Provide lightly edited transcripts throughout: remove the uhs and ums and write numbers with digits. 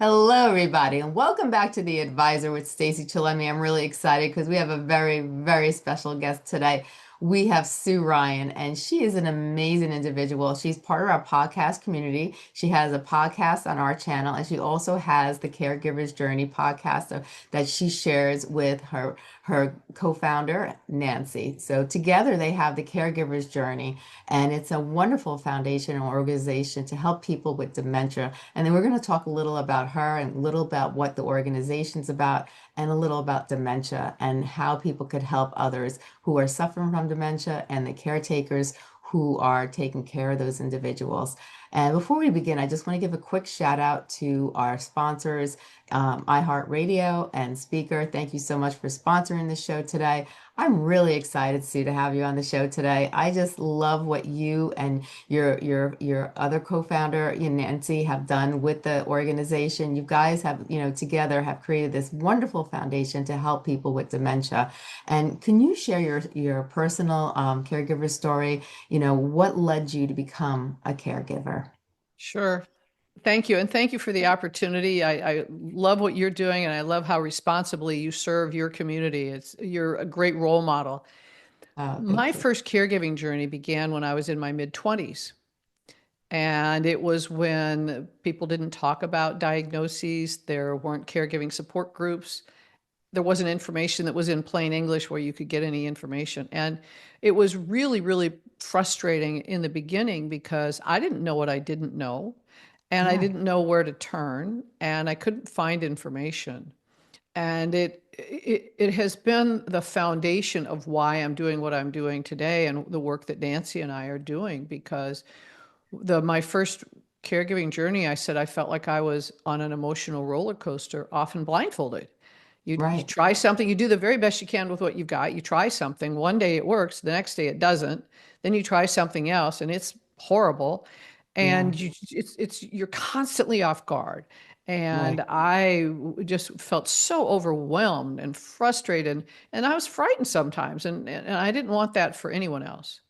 Hello, everybody, and welcome back to The Advisor with Stacey Chillemi. I'm really excited because we have a very, very special guest today. We have Sue Rayn, and she is an amazing individual. She's part of our podcast community. She has a podcast on our channel, and she also has the Caregivers Journey podcast that she shares with her co-founder, Nancy. So together they have the Caregivers Journey, and it's a wonderful foundation and organization to help people with dementia. And then we're going to talk a little about her and a little about what the organization's about and a little about dementia and how people could help others who are suffering from dementia and the caretakers who are taking care of those individuals. And before we begin, I just want to give a quick shout out to our sponsors, iHeartRadio and Speaker. Thank you so much for sponsoring the show today. I'm really excited, Sue, to have you on the show today. I just love what you and your other co-founder, Nancy, have done with the organization. You guys have, together have created this wonderful foundation to help people with dementia. And can you share your personal caregiver story? What led you to become a caregiver? Sure. Thank you. And thank you for the opportunity. I love what you're doing and I love how responsibly you serve your community. You're a great role model. Oh, My thank you. first caregiving journey began when I was in my mid 20s. And it was when people didn't talk about diagnoses, there weren't caregiving support groups, there wasn't information that was in plain English where you could get any information. And it was really, really frustrating in the beginning because I didn't know what I didn't know, and I Yeah, didn't know where to turn, and I couldn't find information. And it has been the foundation of why I'm doing what I'm doing today and the work that Nancy and I are doing because the my first caregiving journey, I said I felt like I was on an emotional roller coaster, often blindfolded. You right. try something, you do the very best you can with what you've got. You try something, one day it works, the next day it doesn't. Then you try something else and it's horrible. Yeah, And it's you're constantly off guard. right. And just felt so overwhelmed and frustrated. And I was frightened sometimes. And I didn't want that for anyone else.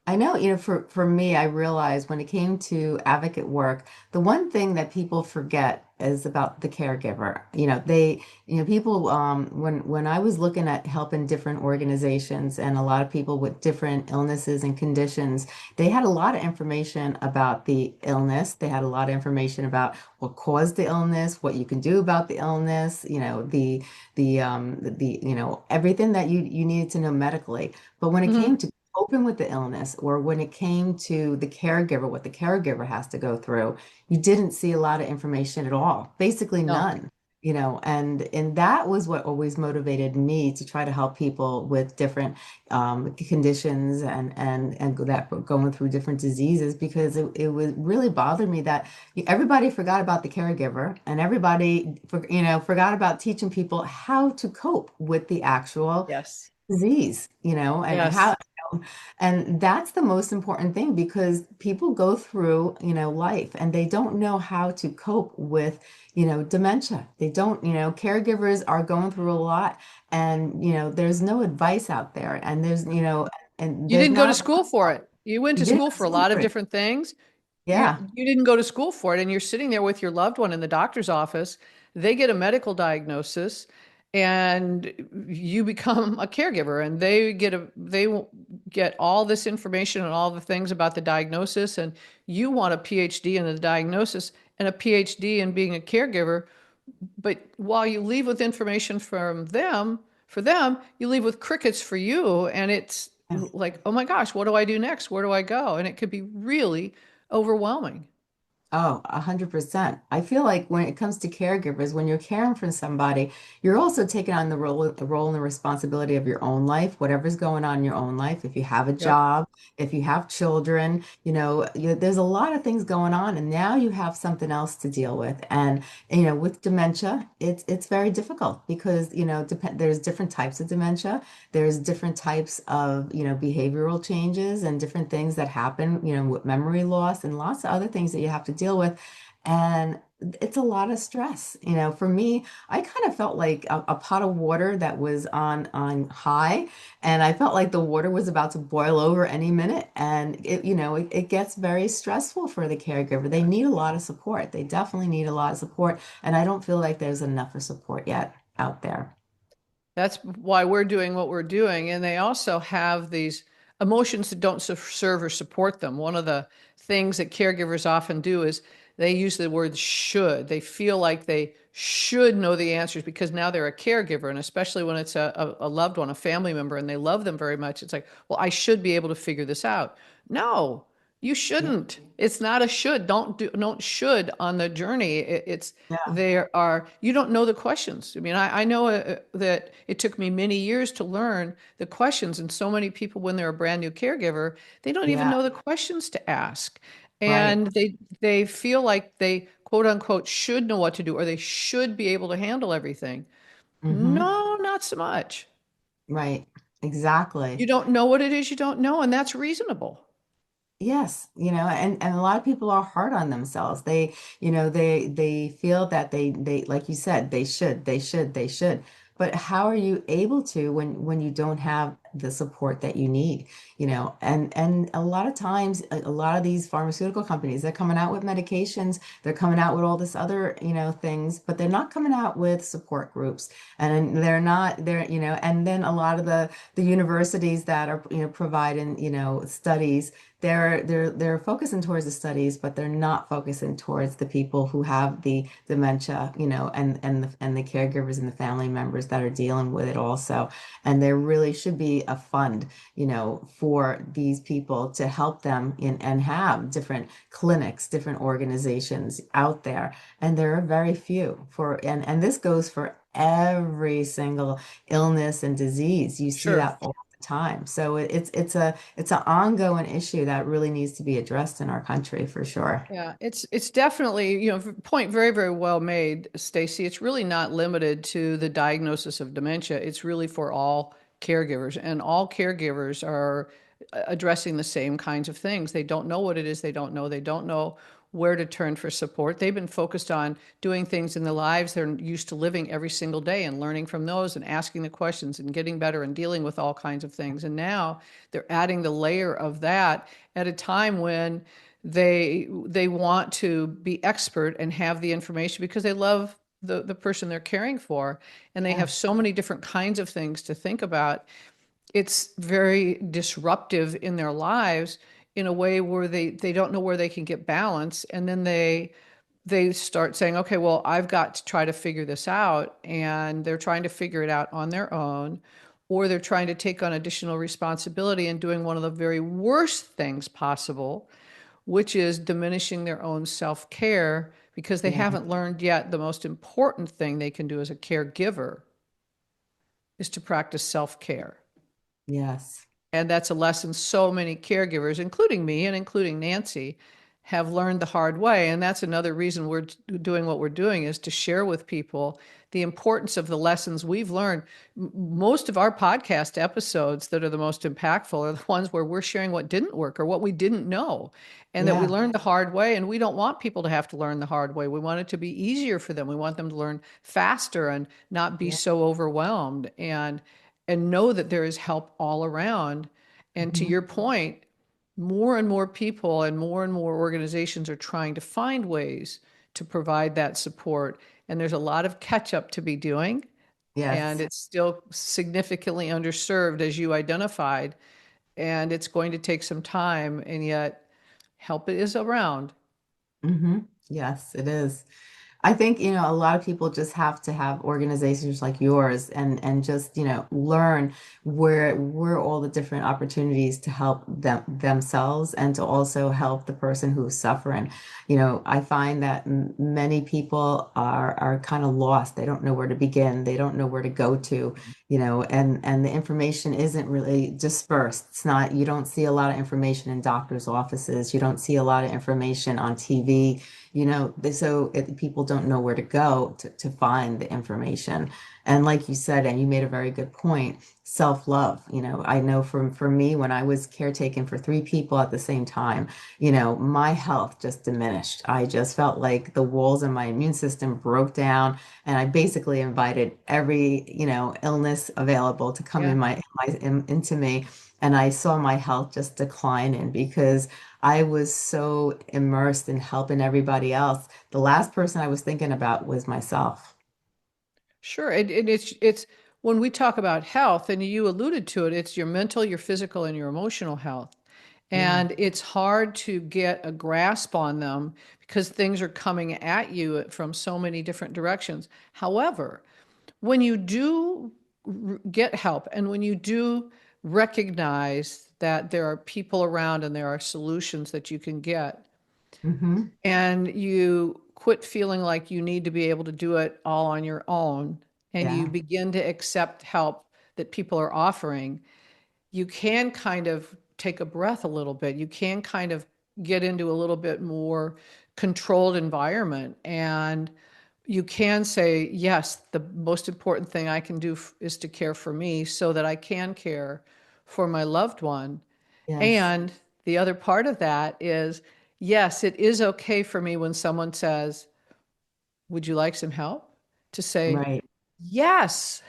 I know, for me, I realized when it came to advocate work, the one thing that people forget is about the caregiver. People, when I was looking at helping different organizations and a lot of people with different illnesses and conditions, they had a lot of information about the illness. They had a lot of information about what caused the illness, what you can do about the illness, everything that you needed to know medically. But when it came Mhm. to open with the illness or when it came to the caregiver, what the caregiver has to go through, you didn't see a lot of information at all, basically No. none, and that was what always motivated me to try to help people with different conditions and that were going through different diseases because it was really bothered me that everybody forgot about the caregiver and everybody forgot about teaching people how to cope with the actual Yes. disease, and Yes. how and that's the most important thing because people go through, life and they don't know how to cope with, dementia. They don't, caregivers are going through a lot and, there's no advice out there and and You there's didn't go to not a school for it. You went you to didn't school for a lot of secret. different things. Yeah. You didn't go to school for it, and you're sitting there with your loved one in the doctor's office. They get a medical diagnosis, and you become a caregiver, and they get all this information and all the things about the diagnosis, and you want a PhD in the diagnosis and a PhD in being a caregiver. But while you leave with information for them, you leave with crickets for you. And it's like, oh my gosh, what do I do next? Where do I go? And it could be really overwhelming. Oh, 100%. I feel like when it comes to caregivers, when you're caring for somebody, you're also taking on the role and the responsibility of your own life, whatever's going on in your own life. If you have a Yep. job, if you have children, there's a lot of things going on, and now you have something else to deal with. And with dementia, it's very difficult because there's different types of dementia. There's different types of behavioral changes and different things that happen with memory loss and lots of other things that you have to deal with. And it's a lot of stress. For me, I kind of felt like a pot of water that was on high, and I felt like the water was about to boil over any minute. And it gets very stressful for the caregiver. They need a lot of support. They definitely need a lot of support, and I don't feel like there's enough of support yet out there. That's why we're doing what we're doing. And they also have these emotions that don't serve or support them. One of the things that caregivers often do is they use the word should. They feel like they should know the answers because now they're a caregiver. And especially when it's a loved one, a family member, and they love them very much, it's like, well, I should be able to figure this out. No, you Yeah, shouldn't. It's not a should. Don't should on the journey. It's yeah, there are, you don't know the questions. I mean, I know that it took me many years to learn the questions, and so many people, when they're a brand new caregiver, they don't even yeah, know the questions to ask. right. And they feel like they quote unquote should know what to do or they should be able to handle everything. Mm-hmm. No, not so much. Right. You Exactly. don't know what it is you don't know, and that's reasonable. Yes, and a lot of people are hard on themselves. They feel that they like you said, they should. But how are you able to when you don't have the support that you need? And a lot of times a lot of these pharmaceutical companies, they're coming out with medications, they're coming out with all this other, things, but they're not coming out with support groups. And they're not they're, and then a lot of the universities that are, providing, studies, they're focusing towards the studies, but they're not focusing towards the people who have the dementia, and the caregivers and the family members that are dealing with it also. And there really should be a fund, for these people to help them and have different clinics, different organizations out there. And there are very few and this goes for every single illness and disease. You see Sure. that all the time. So it's an ongoing issue that really needs to be addressed in our country for sure. Yeah, it's definitely, point very, very well made, Stacey. It's really not limited to the diagnosis of dementia. It's really for all caregivers, and all caregivers are addressing the same kinds of things. They don't know what it is they don't know. They don't know where to turn for support. They've been focused on doing things in their lives they're used to living every single day and learning from those and asking the questions and getting better and dealing with all kinds of things. And now they're adding the layer of that at a time when they want to be expert and have the information because they love the person they're caring for, and they have Yes. so many different kinds of things to think about. It's very disruptive in their lives in a way where they don't know where they can get balance, and then they start saying, okay, well, I've got to try to figure this out, and they're trying to figure it out on their own, or they're trying to take on additional responsibility and doing one of the very worst things possible, which is diminishing their own self care because they Yeah. haven't learned yet the most important thing they can do as a caregiver is to practice self care. Yes. And that's a lesson so many caregivers, including me and including Nancy, have learned the hard way. And that's another reason we're doing what we're doing is to share with people the importance of the lessons we've learned. Most of our podcast episodes that are the most impactful are the ones where we're sharing what didn't work or what we didn't know and that we Yeah. learned the hard way. And we don't want people to have to learn the hard way. We want it to be easier for them. We want them to learn faster and not be Yeah. so overwhelmed and know that there is help all around. And to Mhm. your point, more and more people and more organizations are trying to find ways to provide that support. And there's a lot of catch up to be doing. And Yes. it's still significantly underserved, as you identified. And it's going to take some time. And yet, help is around. Yes, it is. I think, a lot of people just have to have organizations like yours and just, learn where all the different opportunities to help themselves and to also help the person who's suffering. I find that many people are kind of lost. They don't know where to begin. They don't know where to go to, and the information isn't really dispersed. It's not, you don't see a lot of information in doctors' offices. You don't see a lot of information on TV. So people don't know where to go to find the information. And like you said, and you made a very good point, self-love. I know for me, when I was caretaking for three people at the same time, my health just diminished. I just felt like the walls in my immune system broke down, and I basically invited every, illness available to come Yeah. into me. And I saw my health just declining because I was so immersed in helping everybody else. The last person I was thinking about was myself. Sure. And it's when we talk about health, and you alluded to it, it's your mental, your physical, and your emotional health. Yeah. And it's hard to get a grasp on them because things are coming at you from so many different directions. However, when you do get help and when you do recognize that there are people around and there are solutions that you can get, Hmm. and you quit feeling like you need to be able to do it all on your own, and you Yeah. begin to accept help that people are offering, you can kind of take a breath a little bit. You can kind of get into a little bit more controlled environment. And you can say, yes, the most important thing I can do is to care for me so that I can care for my loved one. Yes. And the other part of that is, yes, it is okay for me when someone says, would you like some help? To say, Right. yes.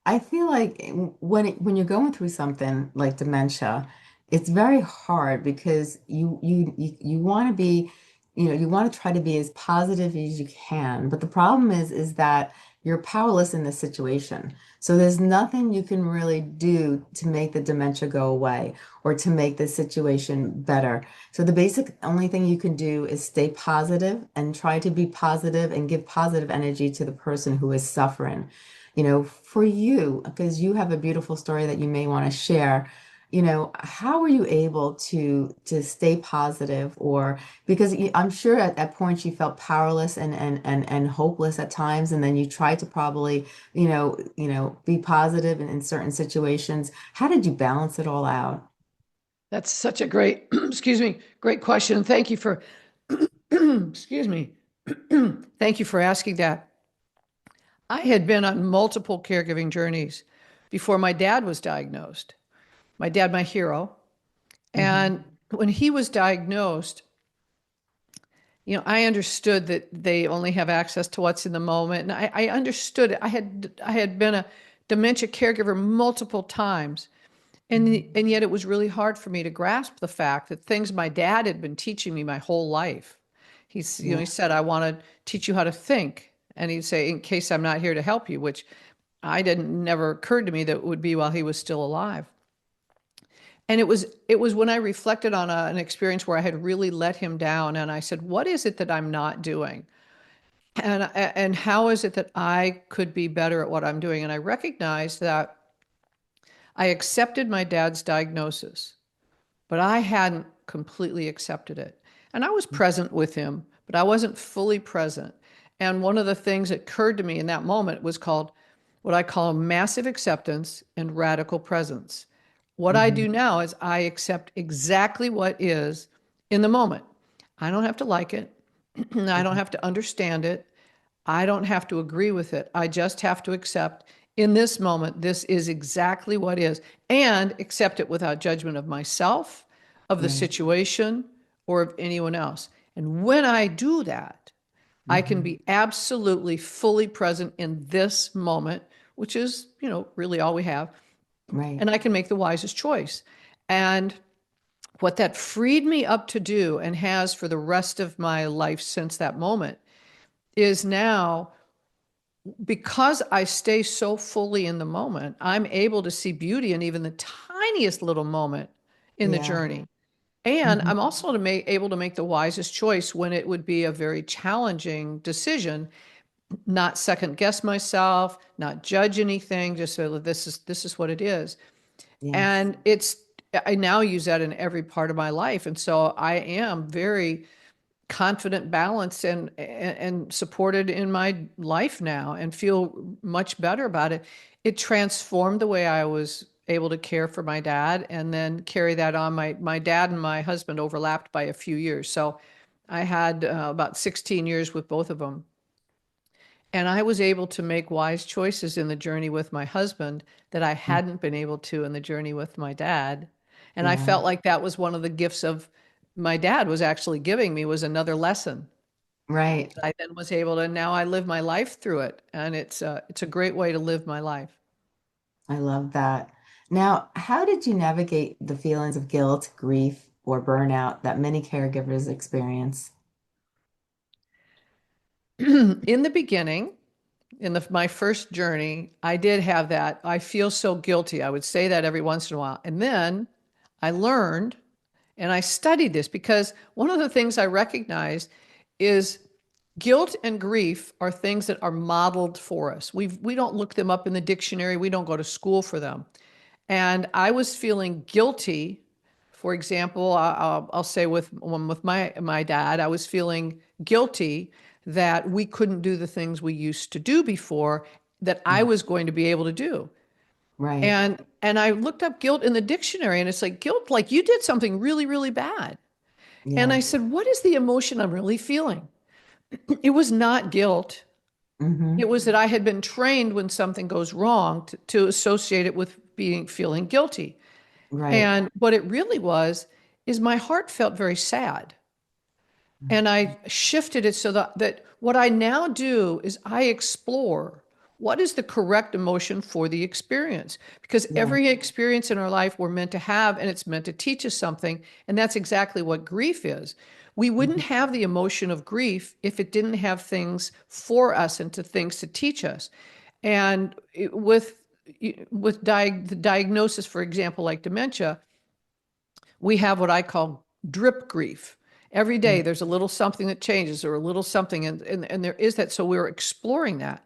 I feel like when you're going through something like dementia, it's very hard because you want to be, you want to try to be as positive as you can. But the problem is that you're powerless in this situation. So there's nothing you can really do to make the dementia go away or to make the situation better. So the basic only thing you can do is stay positive and try to be positive and give positive energy to the person who is suffering. For you, because you have a beautiful story that you may want to share, how were you able to stay positive? Or because I'm sure at that point you felt powerless and hopeless at times, and then you tried to probably, be positive in certain situations. How did you balance it all out? That's such a great, excuse me, great question. Thank you for, excuse me, thank you for asking that. I had been on multiple caregiving journeys before my dad was diagnosed. My dad, my hero. And Hmm. when he was diagnosed, I understood that they only have access to what's in the moment. And I understood it. I had been a dementia caregiver multiple times. And yet it was really hard for me to grasp the fact that things my dad had been teaching me my whole life. Yeah. He said, I want to teach you how to think. And he'd say, in case I'm not here to help you, which I didn't never occurred to me that it would be while he was still alive. And it was when I reflected on an experience where I had really let him down, and I said, what is it that I'm not doing? And how is it that I could be better at what I'm doing? And I recognized that I accepted my dad's diagnosis, but I hadn't completely accepted it. And I was present with him, but I wasn't fully present. And one of the things that occurred to me in that moment was called what I call massive acceptance and radical presence. What I Hmm. do now is I accept exactly what is in the moment. I don't have to like it. I don't have to understand it. I don't have to agree with it. I just have to accept in this moment, this is exactly what is, and accept it without judgment of myself, of the Right. situation, or of anyone else. And when I do that, I can Hmm. be absolutely fully present in this moment, which is, really all we have. Right. And I can make the wisest choice. And what that freed me up to do and has for the rest of my life since that moment is now because I stay so fully in the moment, I'm able to see beauty in even the tiniest little moment in the Yeah. journey. And Hmm. I'm also able to make the wisest choice when it would be a very challenging decision, not second guess myself, not judge anything, just say, "Well, this is what it is." Yes. And I now use that in every part of my life. And so I am very confident, balanced, and supported in my life now, and feel much better about it. It transformed the way I was able to care for my dad, and then carry that on. My dad and my husband overlapped by a few years, so I had about 16 years with both of them. And I was able to make wise choices in the journey with my husband that I Mm. hadn't been able to in the journey with my dad. And I Yeah, felt like that was one of the gifts of my dad was actually giving me was another lesson right. that I then was able to now I live my life through it. And it's a great way to live my life. I love that. Now, how did you navigate the feelings of guilt, grief, or burnout that many caregivers experience? In the beginning, my first journey, I did have that. I feel so guilty. I would say that every once in a while. And then I learned and I studied this because one of the things I recognized is guilt and grief are things that are modeled for us. We don't look them up in the dictionary. We don't go to school for them. And I was feeling guilty. For example, I'll say with my dad, I was feeling guilty that we couldn't do the things we used to do before that I Mm. was going to be able to do. Right. And I looked up guilt in the dictionary and it's like guilt like you did something really really bad. And I Yeah. said, "What is the emotion I'm really feeling?" It was not guilt. It Hmm. was that I had been trained when something goes wrong to associate it with being feeling guilty. Right. And what it really was is my heart felt very sad. And I shifted it so that what I now do is I explore what is the correct emotion for the experience. Because Yeah. every experience in our life we're meant to have, and it's meant to teach us something. And that's exactly what grief is. We wouldn't Mhm. have the emotion of grief if it didn't have things for us and to things to teach us. And the diagnosis, for example, like dementia, we have what I call drip grief. Every day Mm. there's a little something that changes or a little something, and there is that. So we're exploring that.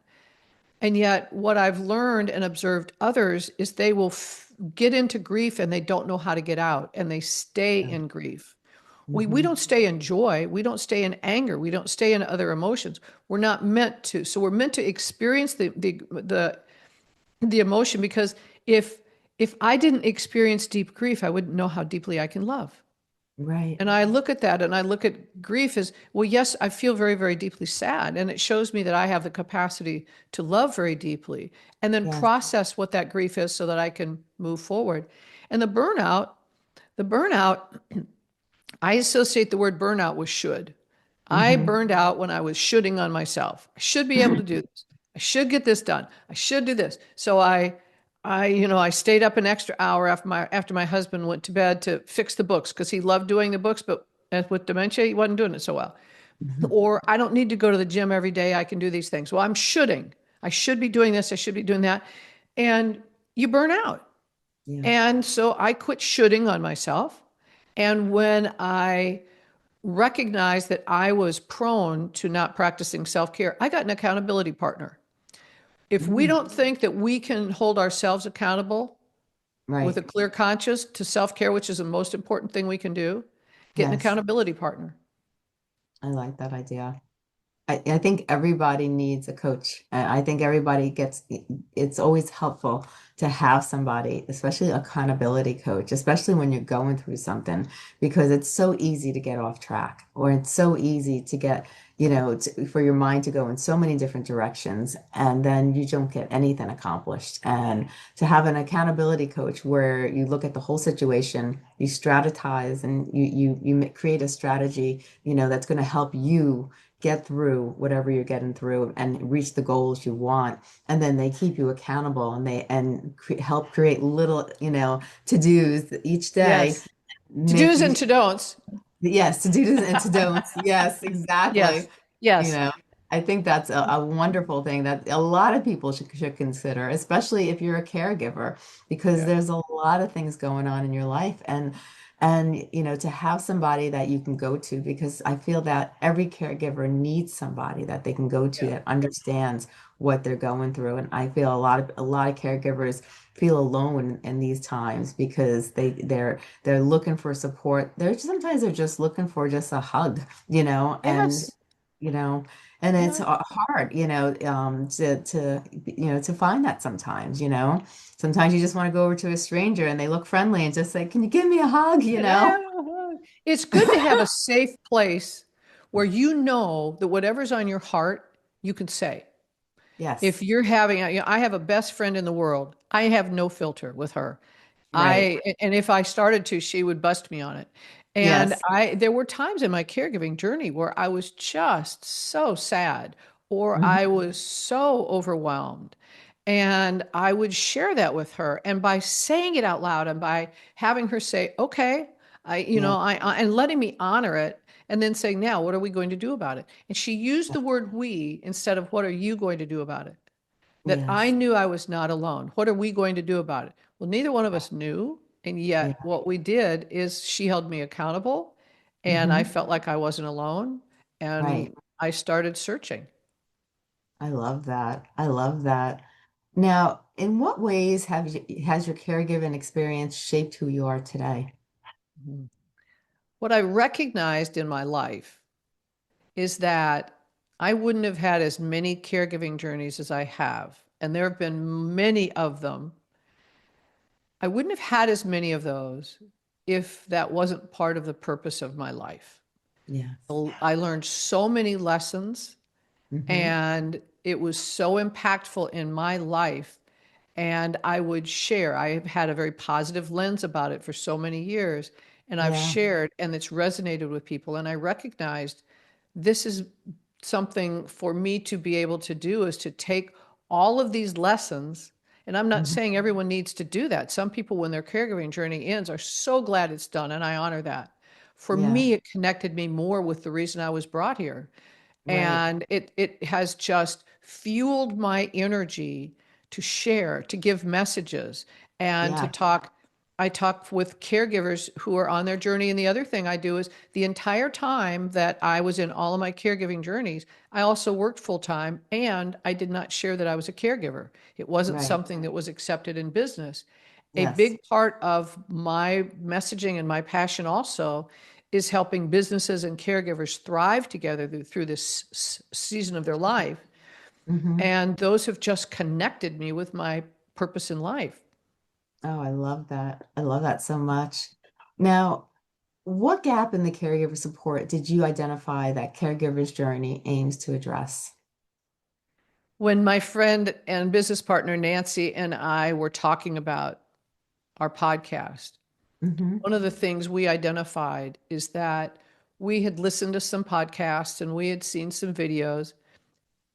And yet, what I've learned and observed others is they will get into grief and they don't know how to get out and they stay Yeah. in grief. We Hmm. don't stay in joy. We don't stay in anger. We don't stay in other emotions. We're not meant to. So we're meant to experience the emotion because if if I didn't experience deep grief, I wouldn't know how deeply I can love. Right. And I look at that and I look at grief as, well, yes, I feel very, very deeply sad. And it shows me that I have the capacity to love very deeply and then Yes. process what that grief is so that I can move forward. And the burnout, I associate the word burnout with should. I Hmm. burned out when I was shoulding on myself. I should be able to do this. I should get this done. I should do this. So I stayed up an extra hour after my husband went to bed to fix the books because he loved doing the books, but as with dementia, he wasn't doing it so well. Or I don't need to go to the gym every day. I can do these things. Well, I'm shoulding. I should be doing this. I should be doing that. And you burn out. Yeah. And so I quit shoulding on myself. And when I recognized that I was prone to not practicing self care, I got an accountability partner. If we Mm. don't think that we can hold ourselves accountable with Right. a clear conscience to self care, which is the most important thing we can do, get an Yes. accountability partner. I like that idea. I think everybody needs a coach. And I think everybody gets, it's always helpful to have somebody, especially accountability coach, especially when you're going through something, because it's so easy to get off track, or it's so easy to get, for your mind to go in so many different directions, and then you don't get anything accomplished. And to have an accountability coach where you look at the whole situation, you strategize, and create a strategy, that's going to help you get through whatever you're getting through and reach the goals you want, and then they keep you accountable, and help create little to-dos each day, Yes. To do's making and to don'ts. yes, to-dos and to-don'ts. Yes, Yes. exactly. you Yes. know I think that's a wonderful thing that a lot of people should consider, especially if you're a caregiver, because Yeah. there's a lot of things going on in your life, and to have somebody that you can go to, because I feel that every caregiver needs somebody that they can go to Yeah. that understands what they're going through. And I feel a lot of caregivers feel alone in these times because they're looking for support. Sometimes they're just looking for just a hug, and Yes. you know, and it's Yeah. hard, to find that sometimes, sometimes you just want to go over to a stranger and they look friendly and just say, "Can you give me a hug?" Can I have a hug? It's good to have a safe place where you know that whatever's on your heart, you can say. If Yes. you're having, I have a best friend in the world. I have no filter with her. Right. And if I started to, she would bust me on it. And Yes. there were times in my caregiving journey where I was just so sad or Hmm. I was so overwhelmed. And I would share that with her. And by saying it out loud and by having her say, okay, Yeah. and letting me honor it and then saying, now, what are we going to do about it? And she used the word we instead of what are you going to do about it? That I Yes. knew I was not alone. What are we going to do about it? Well, neither one of us knew. And Yeah. yet, what we did is she held me accountable, and I Hmm. felt like I wasn't alone. Right. And I started searching. I love that. I love that. Now, in what ways has your caregiving experience shaped who you are today? Mhm. What I recognized in my life is that I wouldn't have had as many caregiving journeys as I have. And there have been many of them. I wouldn't have had as many of those if that wasn't part of the purpose of my life. Yes. I learned so many lessons Hmm. and it was so impactful in my life. And I would share. I have had a very positive lens about it for so many years. And I've Yeah. shared, and it's resonated with people. And I recognized this is something for me to be able to do is to take all of these lessons. And I'm not Hmm. saying everyone needs to do that. Some people, when their caregiving journey ends, are so glad it's done. And I honor that. For Yeah. me, it connected me more with the reason I was brought here, Right. and it has just fueled my energy to share, to give messages, and to Yeah. talk. I talk with caregivers who are on their journey. And the other thing I do is the entire time that I was in all of my caregiving journeys, I also worked full time and I did not share that I was a caregiver. It wasn't Right. something that was accepted in business. A Yes. big part of my messaging and my passion also is helping businesses and caregivers thrive together through this season of their life. Hmm. And those have just connected me with my purpose in life. Oh, I love that. I love that so much. Now, what gap in the caregiver support did you identify that caregiver's journey aims to address? When my friend and business partner Nancy and I were talking about our podcast, Hmm. one of the things we identified is that we had listened to some podcasts and we had seen some videos,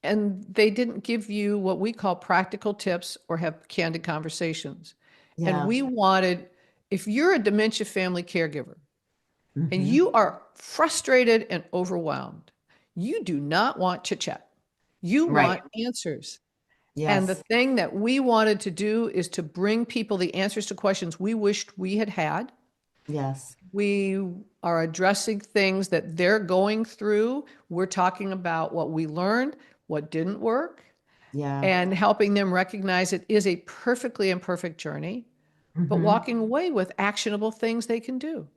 and they didn't give you what we call practical tips or have candid conversations. And Yeah. we wanted, if you're a dementia family caregiver and Hmm. you are frustrated and overwhelmed, you do not want chit chat. You Right. want answers. And the Yes. thing that we wanted to do is to bring people the answers to questions we wished we had had. Yes. We are addressing things that they're going through. We're talking about what we learned, what didn't work, Yeah. and helping them recognize it is a perfectly imperfect journey, but Hmm. walking away with actionable things they can do.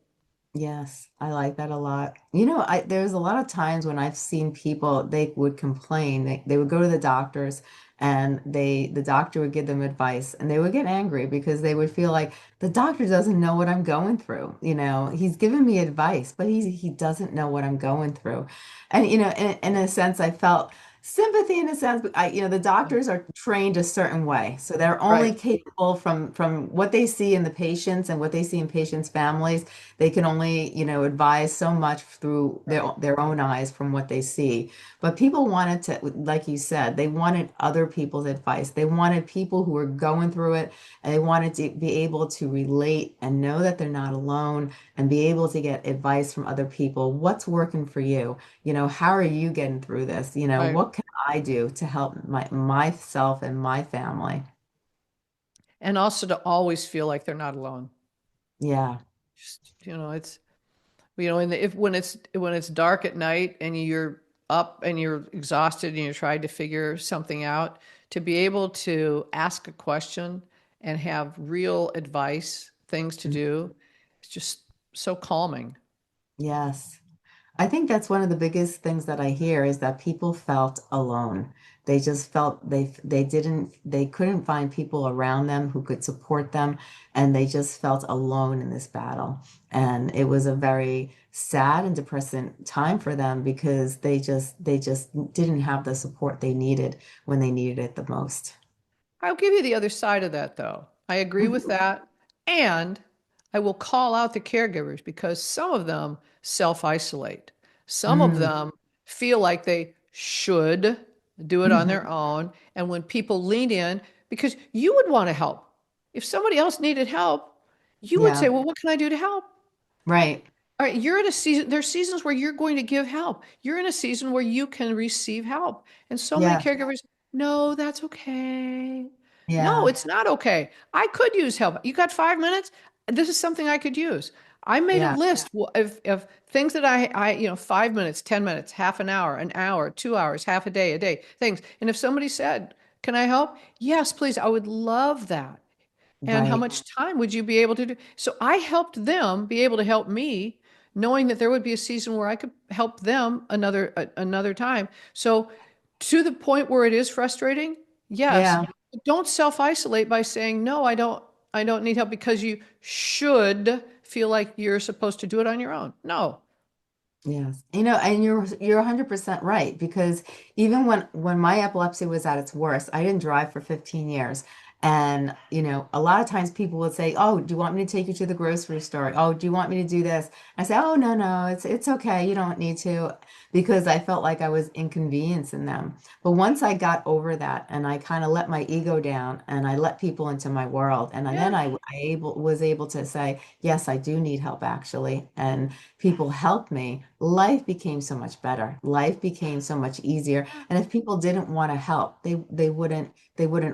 Yes, I like that a lot. There's a lot of times when I've seen people, they would complain. They would go to the doctors and the doctor would give them advice and they would get angry because they would feel like the doctor doesn't know what I'm going through. He's giving me advice, but he doesn't know what I'm going through. And, in a sense, I felt sympathy in a sense, but the doctors are trained a certain way. So they're only Right, capable from what they see in the patients and what they see in patients' families. They can only, advise so much through right, their own eyes from what they see. But people wanted to, like you said, they wanted other people's advice. They wanted people who were going through it, and they wanted to be able to relate and know that they're not alone and be able to get advice from other people. What's working for you? How are you getting through this? right. What can I do to help myself and my family? And also to always feel like they're not alone. Yeah. Just, it's, in the, if when it's dark at night and you're up and you're exhausted and you're trying to figure something out, to be able to ask a question and have real advice, things to Mm. do, it's just so calming. Yes. I think that's one of the biggest things that I hear is that people felt alone. They just felt they couldn't find people around them who could support them, and they just felt alone in this battle. And it was a very sad and depressing time for them because they just didn't have the support they needed when they needed it the most. I'll give you the other side of that, though. I agree with Mhm. that. And I will call out the caregivers because some of them self isolate. Some of Mm. them feel like they should do it on their Mhm. own. And when people lean in, because you would want to help. If somebody else needed help, you would say, Yeah, well, what can I do to help? right. All right, you're in a season, there's seasons where you're going to give help. You're in a season where you can receive help. And so many Yeah, caregivers, no, that's okay. No, yeah, it's not okay. I could use help. You got 5 minutes? This is something I could use. I made a yeah, list of things that 5 minutes, 10 minutes, half an hour, 2 hours, half a day, things. And if somebody said, can I help? Yes, please. I would love that. And how right. much time would you be able to do? So I helped them be able to help me, knowing that there would be a season where I could help them another time. So to the point where it is frustrating, yes, Yeah. don't self-isolate by saying, no, I don't need help because you should feel like you're supposed to do it on your own. No. Yes. And you're 100% right because even when my epilepsy was at its worst, I didn't drive for 15 years. And, a lot of times people would say, "Oh, do you want me to take you to the grocery store? Oh, do you want me to do this?" I say, "Oh, no, no, it's okay. You don't need to," because I felt like I was inconveniencing them. But once I got over that and I kind of let my ego down and I let people into my world, and then Yeah. was able to say, "Yes, I do need help actually." And people helped me, life became so much better. Life became so much easier. And if people didn't want to help, they wouldn't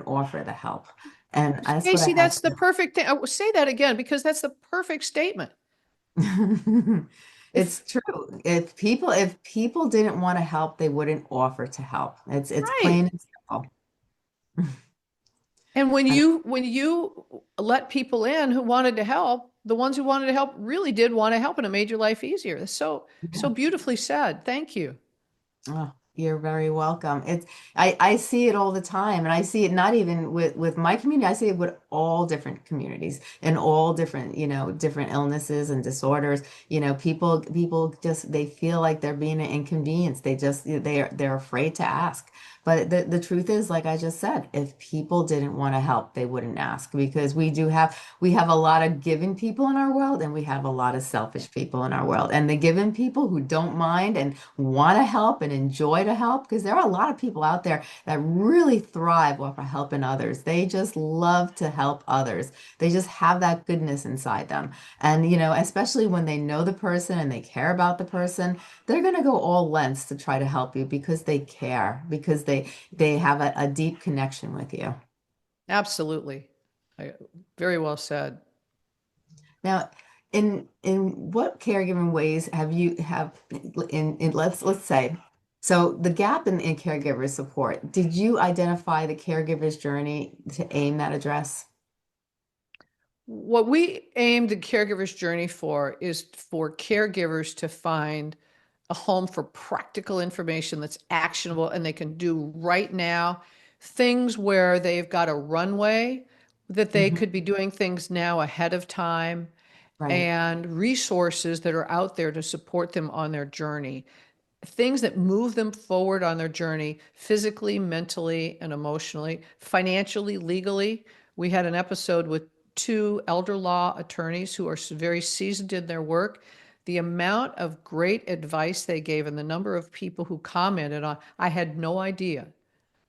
offer the help. And that's what I Stacey, had that's the to. perfect thing. I will say that again because that's the perfect statement. It's If true. If people didn't want to help, they wouldn't offer to help. It's right. plain and simple. And when And you let people in who wanted to help, the ones who wanted to help really did want to help and it made your life easier. That's so yeah. beautifully said. Thank you. Oh, you're very welcome. I see it all the time, and I see it not even with my community. I see it with all different communities and all different, different illnesses and disorders. People just they feel like they're being an inconvenience. They're afraid to ask. But the truth is, like I just said, if people didn't want to help, they wouldn't ask because we have a lot of giving people in our world, and we have a lot of selfish people in our world. And the giving people who don't mind and want to help and enjoy to help, because there are a lot of people out there that really thrive off of helping others. They just love to help others. They just have that goodness inside them. And, especially when they know the person and they care about the person, they're going to go all lengths to try to help you because they care, because they have a deep connection with you. Absolutely. I, very well said. Now, in what caregiving ways have you have in let's say so the gap in caregiver support, did you identify the caregiver's journey to aim that address? What we aim the caregiver's journey for is for caregivers to find a home for practical information that's actionable and they can do right now. Things where they've got a runway that they Hmm. could be doing things now ahead of time Right. and resources that are out there to support them on their journey. Things that move them forward on their journey physically, mentally, and emotionally, financially, legally. We had an episode with two elder law attorneys who are very seasoned in their work. The amount of great advice they gave and the number of people who commented on, I had no idea.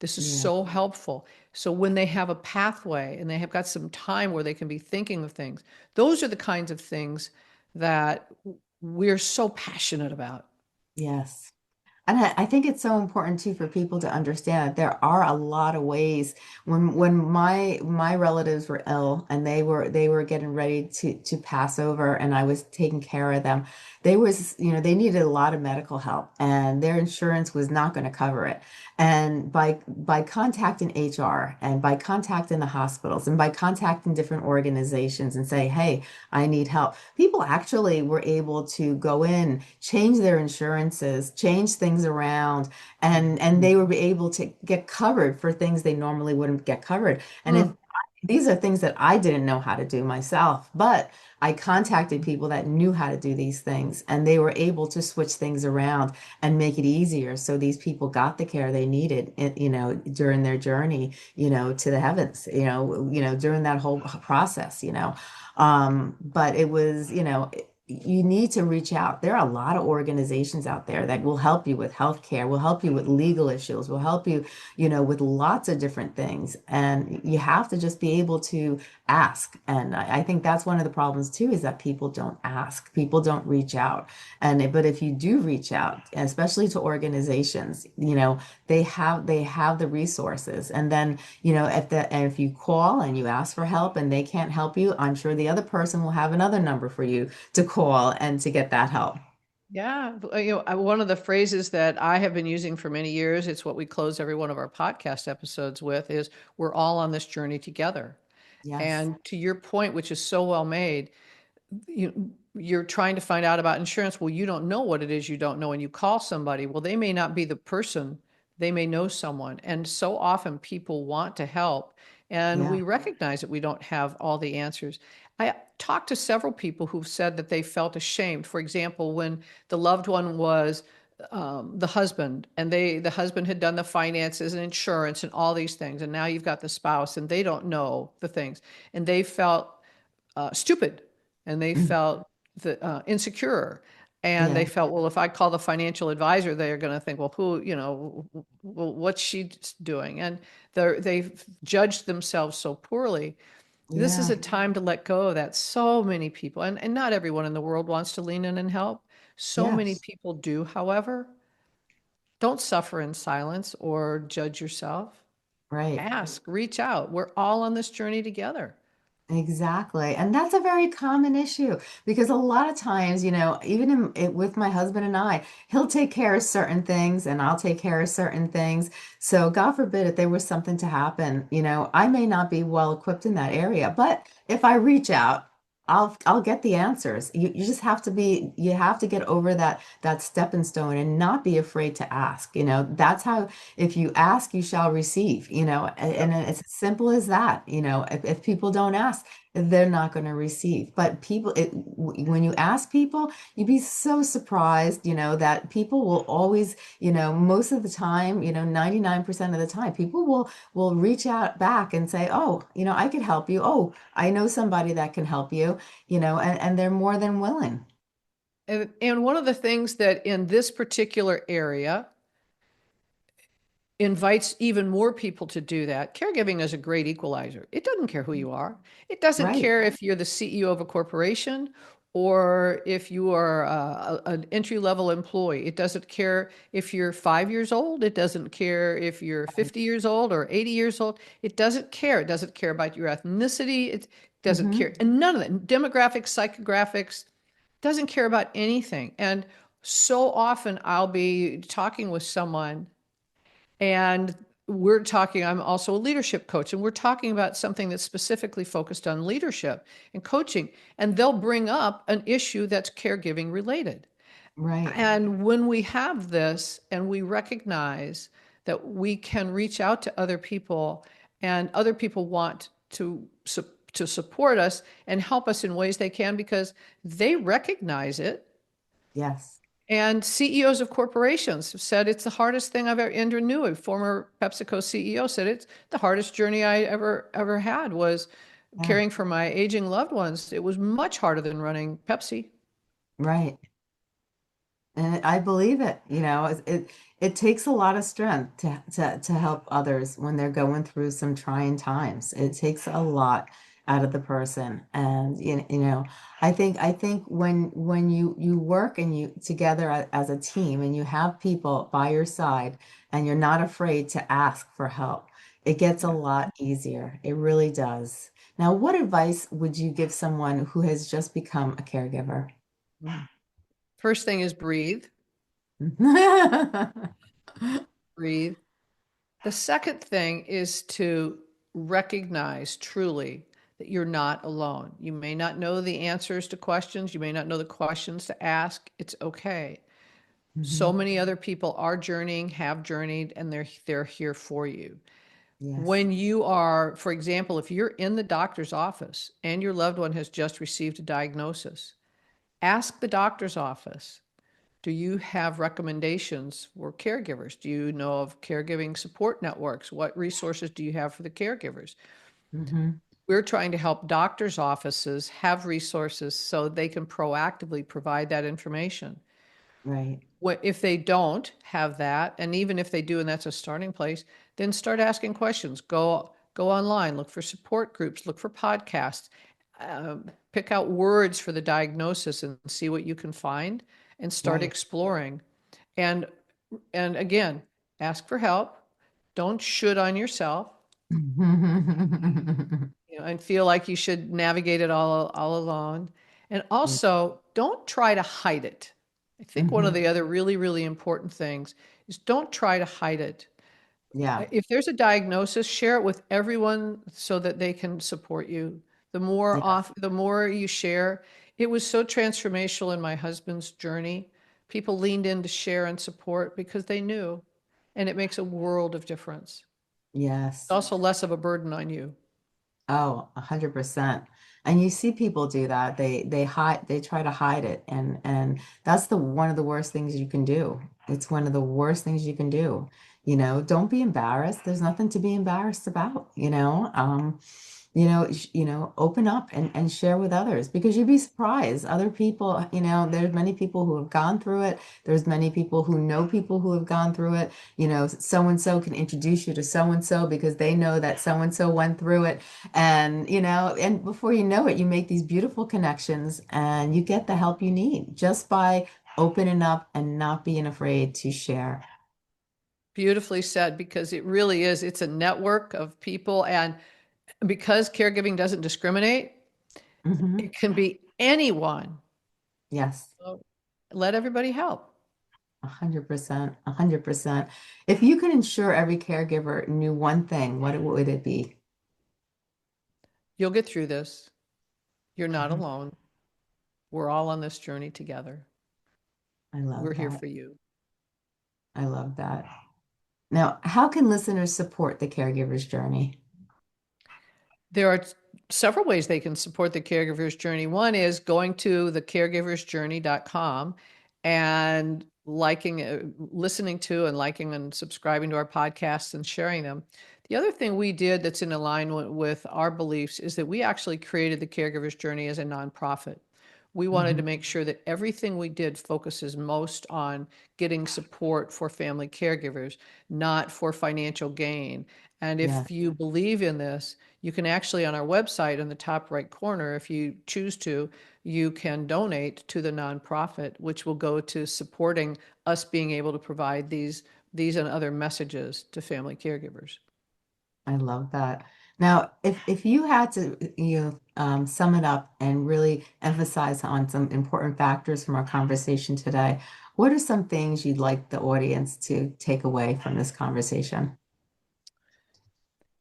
This is Yeah. so helpful. So when they have a pathway and they have got some time where they can be thinking of things, those are the kinds of things that we're so passionate about. Yes. And I think it's so important too for people to understand that there are a lot of ways when my relatives were ill and they were getting ready to pass over and I was taking care of them. They needed a lot of medical help and their insurance was not going to cover it. And by contacting HR and by contacting the hospitals and by contacting different organizations and say, "Hey, I need help." People actually were able to go in, change their insurances, change things around, and they were able to get covered for things they normally wouldn't get covered. And if Mm. these are things that I didn't know how to do myself, but I contacted people that knew how to do these things, and they were able to switch things around and make it easier. So these people got the care they needed, during their journey, to the heavens, during that whole process, but it was, you need to reach out. There are a lot of organizations out there that will help you with healthcare, will help you with legal issues, will help you, with lots of different things. And you have to just be able to ask. And I think that's one of the problems too, is that people don't ask, people don't reach out. But if you do reach out, especially to organizations, they have the resources. And then if you call and you ask for help and they can't help you, I'm sure the other person will have another number for you to call and to get that help. Yeah, one of the phrases that I have been using for many years, it's what we close every one of our podcast episodes with, is we're all on this journey together. Yes. And to your point, which is so well made, you're trying to find out about insurance. Well, you don't know what it is you don't know, and you call somebody. Well, they may not be the person, they may know someone. And so often people want to help, and Yeah. we recognize that we don't have all the answers. I talked to several people who've said that they felt ashamed. For example, when the loved one was the husband, and the husband had done the finances and insurance and all these things, and now you've got the spouse, and they don't know the things, and they felt stupid, and they felt insecure, and they Yeah. felt, well, if I call the financial advisor, they're going to think, well, well, what's she doing? And they've judged themselves so poorly. This is Yeah. a time to let go of that. So many people, and not everyone in the world wants to lean in and help. So many Yes. people do, however. Don't suffer in silence or judge yourself. Right. Ask, reach out. We're all on this journey together. Exactly. And that's a very common issue because a lot of times, even with my husband and I, he'll take care of certain things and I'll take care of certain things. So God forbid if there was something to happen, I may not be well equipped in that area, but if I reach out, I'll get the answers. You just you have to get over that stepping stone and not be afraid to ask. That's how, if you ask, you shall receive, and Yep. it's as simple as that. If people don't ask, they're not going to receive. But when you ask people, you'd be so surprised, that people will always, most of the time, 99% of the time, people will reach out back and say, "Oh, I could help you. Oh, I know somebody that can help you," and they're more than willing. And one of the things that in this particular area invites even more people to do that. Caregiving is a great equalizer. It doesn't care who you are. It doesn't Right. care if you're the CEO of a corporation or if you are an entry level employee. It doesn't care if you're 5 years old. It doesn't care if you're 50 years old or 80 years old. It doesn't care. It doesn't care about your ethnicity. It doesn't Hmm. care. And none of that, demographics, psychographics, doesn't care about anything. And so often I'll be talking with someone, and I'm also a leadership coach, and we're talking about something that's specifically focused on leadership and coaching. And they'll bring up an issue that's caregiving related. Right. And when we have this and we recognize that we can reach out to other people, and other people want to support us and help us in ways they can because they recognize it. Yes. And CEOs of corporations have said it's the hardest thing I've ever knew. A former PepsiCo CEO said it's the hardest journey I ever had was Yeah. caring for my aging loved ones. It was much harder than running Pepsi. Right. And I believe it. It takes a lot of strength to help others when they're going through some trying times. It takes a lot. out of the person. And I think when you work and you together as a team and you have people by your side and you're not afraid to ask for help, it gets a Yeah. lot easier. It really does. Now, what advice would you give someone who has just become a caregiver? Mhm. First thing is breathe, breathe. The second thing is to recognize truly that you're not alone. You may not know the answers to questions. You may not know the questions to ask. It's okay. So Mhm. many other people are journeying, have journeyed, and they're here for you. Yes. When you are, for example, if you're in the doctor's office and your loved one has just received a diagnosis, ask the doctor's office, do you have recommendations for caregivers? Do you know of caregiving support networks? What resources do you have for the caregivers? Hmm. We're trying to help doctors' offices have resources so they can proactively provide that information. Right. If they don't have that, and even if they do, and that's a starting place, then start asking questions. Go online, look for support groups, look for podcasts, pick out words for the diagnosis and see what you can find, and start Right. exploring. And and again, ask for help. Don't should on yourself, and feel like you should navigate it all alone. And Yeah. also, don't try to hide it. I think one of Hmm. the other really, really important things is don't try to hide it. Yeah. If there's a diagnosis, share it with everyone so that they can support you. Yes. The more you share, it was so transformational in my husband's journey. People leaned in to share and support because they knew, and it makes a world of difference. It's Yes. also less of a burden on you. Oh, 100%. And you see people do that. They hide, they try to hide it. And that's the one of the worst things you can do. It's one of the worst things you can do. Don't be embarrassed. There's nothing to be embarrassed about. Open up and share with others because you'd be surprised. Other people, there's many people who have gone through it. There's many people who have gone through it. So and so can introduce you to so and so because they know that so and so went through it. And before you know it, you make these beautiful connections and you get the help you need just by opening up and not being afraid to share. Beautifully said, because it really is. It's a network of people. And because caregiving doesn't discriminate, Hmm. it can be anyone. Yes, So let everybody help. 100%, 100%. If you could ensure every caregiver knew one thing, what would it be? You'll get through this. You're not Mhm. alone. We're all on this journey together. I love We're here that. for you. I love that. Now, how can listeners support the caregiver's journey? There are several ways they can support the caregiver's journey. One is going to the caregiversjourney.com and listening to and liking and subscribing to our podcasts and sharing them. The other thing we did that's in alignment with our beliefs is that we actually created the caregiver's journey as a nonprofit. We wanted to Hmm. make sure that everything we did focuses most on getting support for family caregivers, not for financial gain. And Yeah, if you believe in this, you can actually, on our website in the top right corner, if you choose to, you can donate to the nonprofit, which will go to supporting us being able to provide these and other messages to family caregivers. I love that. Now, if you had to, sum it up and really emphasize on some important factors from our conversation today, what are some things you'd like the audience to take away from this conversation?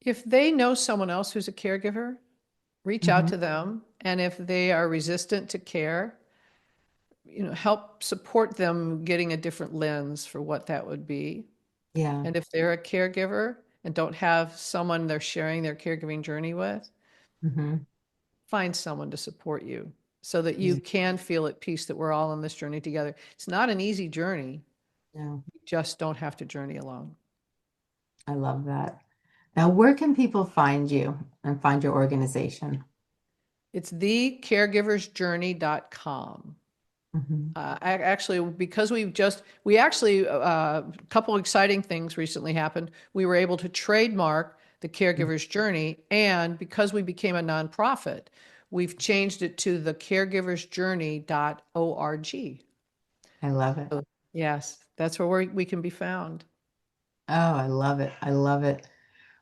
If they know someone else who's a caregiver, reach out Hmm. to them. And if they are resistant to care, help support them getting a different lens for what that would be. Yeah. And if they're a caregiver and don't have someone they're sharing their caregiving journey with, Hmm. find someone to support you so that you Yeah. can feel at peace that we're all on this journey together. It's not an easy journey. No, You just don't have to journey alone. I love that. Now, where can people find you and find your organization? It's thecaregiversjourney.com. Hmm. Actually, because we actually, a couple exciting things recently happened. We were able to trademark the caregiver's journey. And because we became a nonprofit, we've changed it to the caregiversjourney.org. I love it. So, yes, that's where we can be found. Oh, I love it. I love it.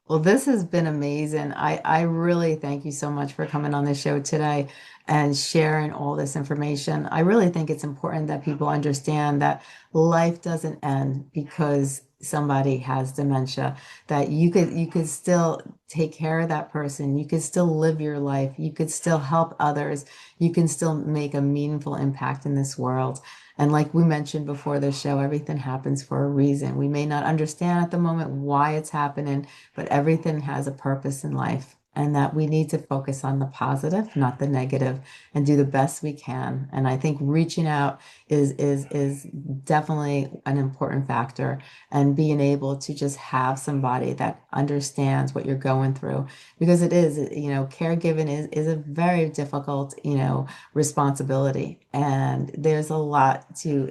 Well, this has been amazing. I really thank you so much for coming on the show today and sharing all this information. I really think it's important that people understand that life doesn't end because somebody has dementia, that you could still take care of that person. You could still live your life. You could still help others. You can still make a meaningful impact in this world. And like we mentioned before the show, everything happens for a reason. We may not understand at the moment why it's happening, but everything has a purpose in life, and that we need to focus on the positive, not the negative, and do the best we can. And I think reaching out is definitely an important factor, and being able to just have somebody that understands what you're going through, because it is, caregiving is a very difficult, responsibility, and there's a lot to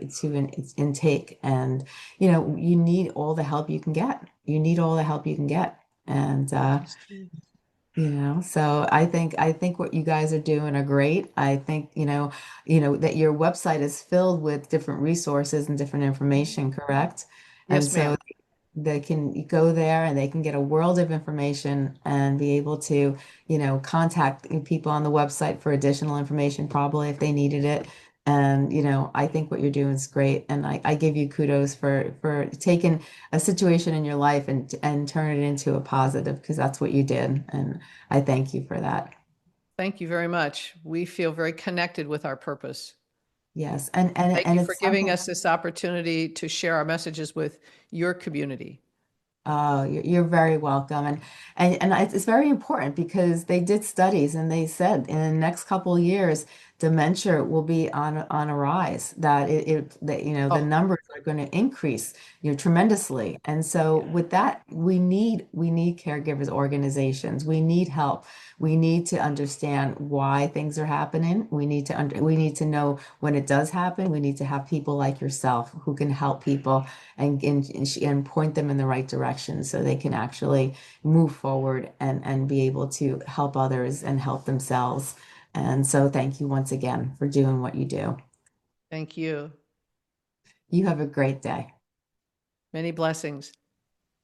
intake, and you need all the help you can get. You need all the help you can get. And It's true. so I think what you guys are doing are great. I think, that your website is filled with different resources and different information, correct? And Yes, so ma'am. they can go there and they can get a world of information and be able to, contact people on the website for additional information, probably if they needed it. And, I think what you're doing is great. And I give you kudos for taking a situation in your life and turn it into a positive, because that's what you did. And I thank you for that. Thank you very much. We feel very connected with our purpose. Yes. And Thank you and for it's giving something. us this opportunity to share our messages with your community. Oh, you're very welcome. And it's very important because they did studies and they said in the next couple of years, dementia will be on a rise, that that, the Oh, numbers are going to increase, tremendously. And so yeah. with that, we need caregivers organizations. We need help. We need to understand why things are happening. We need to know when it does happen. We need to have people like yourself who can help people and point them in the right direction so they can actually move forward and be able to help others and help themselves. And so thank you once again for doing what you do. Thank you. You have a great day. Many blessings.